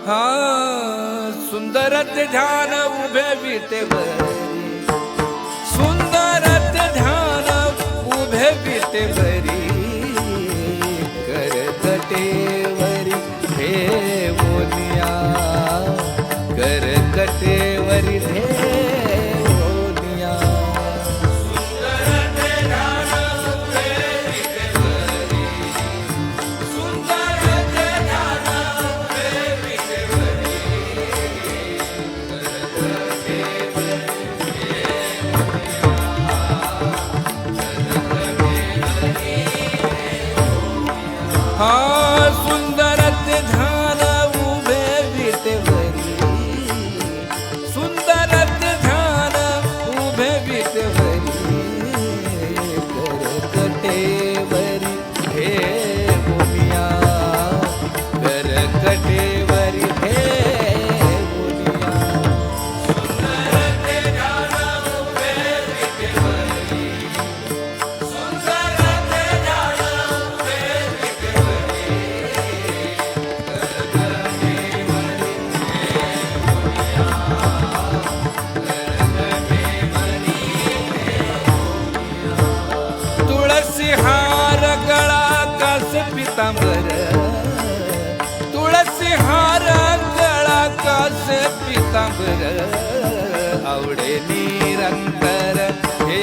हा सुंदर ते ध्यान उभे विटेवरी, सुंदर ते ध्यान उभे विटेवरी, करकटेवरी ठेवोनिया, करकटेवरी ठेवोनिया. हा सुंदर ते ध्यान उभे विटेवरी, सुंदर ते ध्यान उभे विटेवरी, करकटेवरी ठेवोनिया, करकटेवरी ठेवोनिया. सुंदर ते ध्यान उभे विटेवरी, सुंदर ते ध्यान उभे तुळसी हार गळा कास पितांबर, तुळसी हार गळा कास पितांबर, आवडे निरंतर हे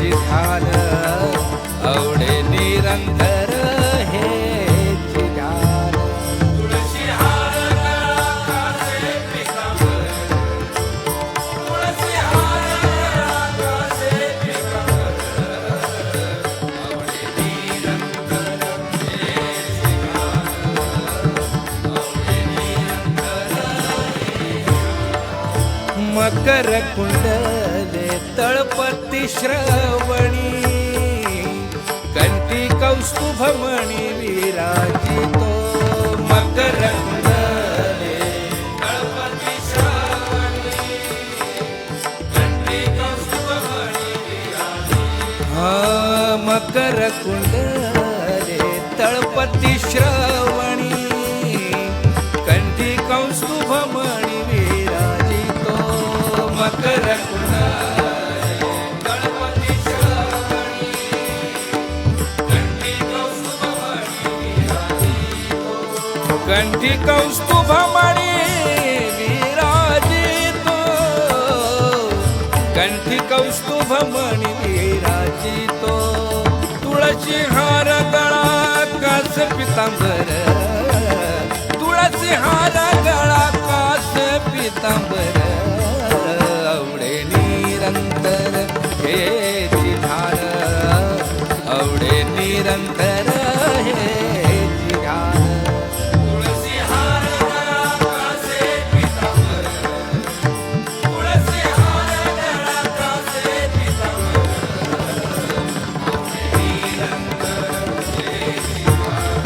ध्यान, आवडे निरंतर हे ध्यान. तुळसी हार गळा कास पितांबर, तुळसी हार गळा कास पितांबर, मकर कुंडले तळपती श्रवणी, कंठी कौस्तुभमणी विराजितो. मकर कुंडले तळपती श्रवणी, कंठी कौस्तुभमणी विराजितो. हा मकर कुंडले तळपती श्रवणी, कंठी कौस्तुभमणी विराजितो. मकर कुंडले तळपती श्रवणी, कंठी कौस्तुभमणी विराजितो, कंठी कौस्तुभमणी विराजितो, कंठी कौस्तुभमणी विराजितो. तुळशी हार गळा कास पितांबर, तुळसी हार गळा कास पितांबर, आवडे निरंतर हे ध्यान, आवडे निरंतर हे ध्यान. तुळसी हार गळा कास पितांबर, तुळसी हार गळा कास पितांबर, आवडे निरंतर हे ध्यान,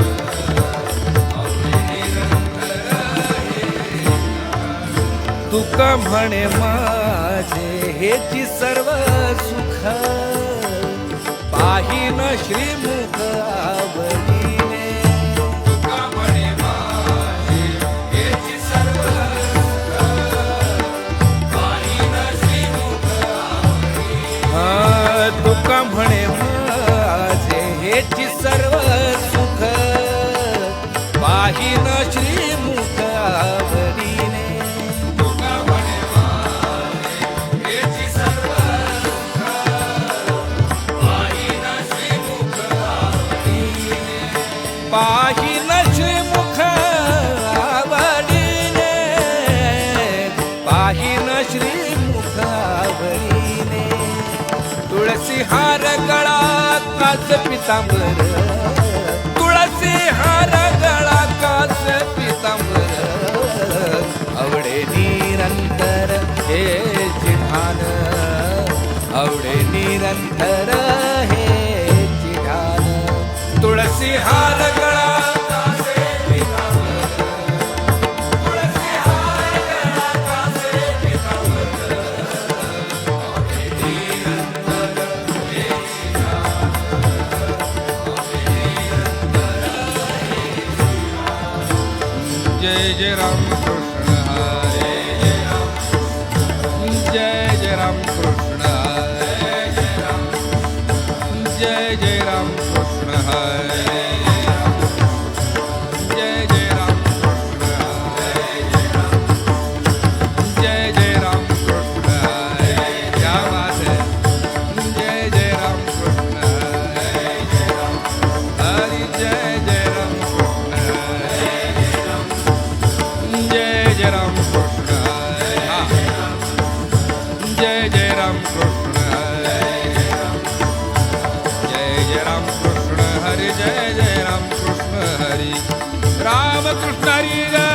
आवडे निरंतर हे ध्यान. तुका म्हणे माझे हेची सर्व सुख, पाहिन श्रीमुख आवडीने. तुका म्हणे माझे हेची सर्व सुख, पाहिन श्रीमुख आवडीने. हा तुका म्हणे माझे हेची सर्व सुख, पाहिन श्रीमुख आवडीने. पाहिन श्रीमुख आवडीने, पाहिन श्रीमुख आवडीने. तुळसी हार गळा कास पितांबर, तुळसी हार गळा कास पितांबर, आवडे निरंतर हे ध्यान, आवडे निरंतर हे ध्यान. तुळसी हार गळा कास पितांबर, तुळसी हार गळा कास पितांबर, आवडे निरंतर हे ध्यान, आवडे जय जय राम कृष्ण हरे जय जय राम कृष्ण हरे जय जय राम कृष्ण हरे जय जय राम कृष्ण हरे जय जय राम कृष्ण हरे क्या बात है जय जय राम कृष्ण हरे हरि जय जय राम कृष्ण हरे जय जय राम कृष्ण हरे जय जय राम कृष्ण हरे जय जय राम कृष्ण हरे जय जय राम कृष्ण हरे राम कृष्ण हरी जय